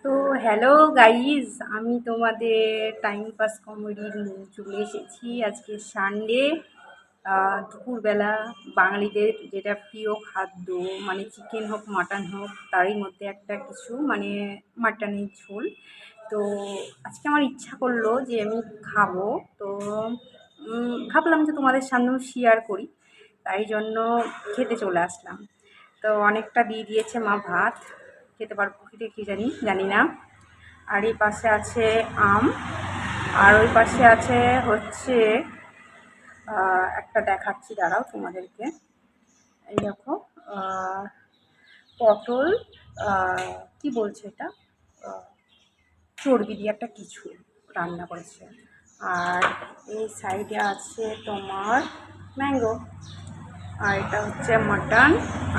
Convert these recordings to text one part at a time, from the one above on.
তো hello guys, আমি তোমাদের টাইম পাস কমেডি নিয়ে চলে এসেছি। আজকে সানডে, দুপুরবেলা বাঙালিদের যেটা প্রিয় খাদ্য, মানে চিকেন হোক মাটন হোক, তারই মধ্যে একটা কিছু মানে মাটনের ঝোল। তো আজকে আমার ইচ্ছা করলো যে আমি খাবো। তো ভাবলাম যে তোমাদের সামনেও শেয়ার করি, তাই জন্য খেতে চলে আসলাম। তো অনেকটা দিয়ে দিয়েছে মা ভাত, খেতে পারবো কি জানি জানি না। আর এই পাশে আছে আম, আর ওই পাশে আছে হচ্ছে একটা দেখাচ্ছি, দাঁড়াও তোমাদেরকে। এই দেখো, আহ, পটল, কি বলছে এটা, আহ, চর্বি দিয়ে একটা কিছু রান্না করেছে। আর এই সাইডে আছে তোমার ম্যাঙ্গো, আর এটা হচ্ছে মাটন,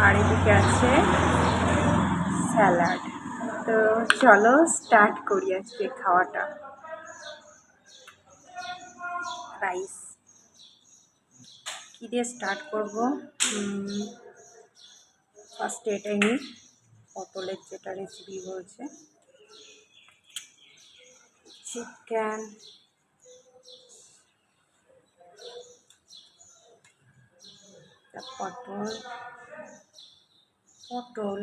আর এদিকে আছে স্যালাড। তো চলো স্টার্ট করি আজকে খাওয়াটা। রাইস কী দিয়ে স্টার্ট করবো? ফার্স্টে এটাই নিই, পটলের যেটা রেসিপি বলছে। চিকেন, পটল পটল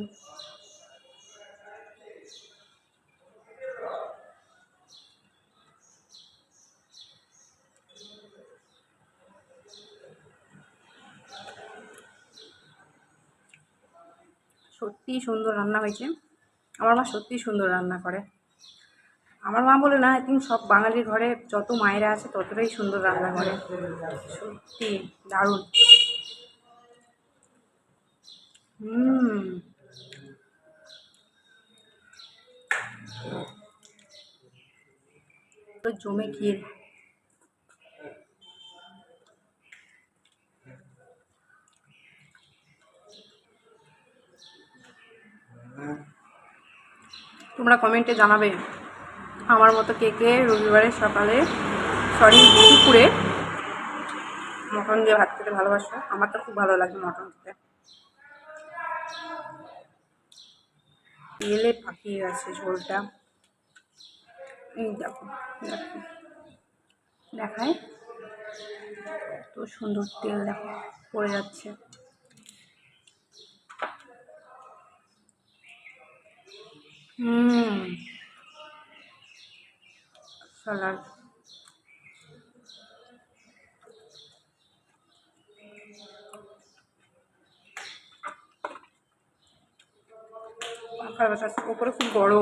সত্যিই সুন্দর রান্না হয়েছে। আমার মা সত্যিই সুন্দর রান্না করে। আমার মা বলে না, আই থিঙ্ক সব বাঙালির ঘরে যত মায়েরা আছে ততটাই সুন্দর রান্না করে। সত্যি দারুণ। হুম, তো জমে ক্ষীর। তোমরা কমেন্টে জানাবে আমার মতো কে কে রবিবারের সকালে, সরি দুপুরে, মটন দিয়ে ভাত খেতে ভালোবাসো। আমার তো খুব ভালো লাগে মটন খেতে। তেলে পাকিয়ে গেছে ঝোলটা। এই দেখো, দেখো, দেখায় তো সুন্দর তেল, দেখো পড়ে যাচ্ছে। হুম, স্যালাড। পাখার বাতাস, ওপরে খুব গরম।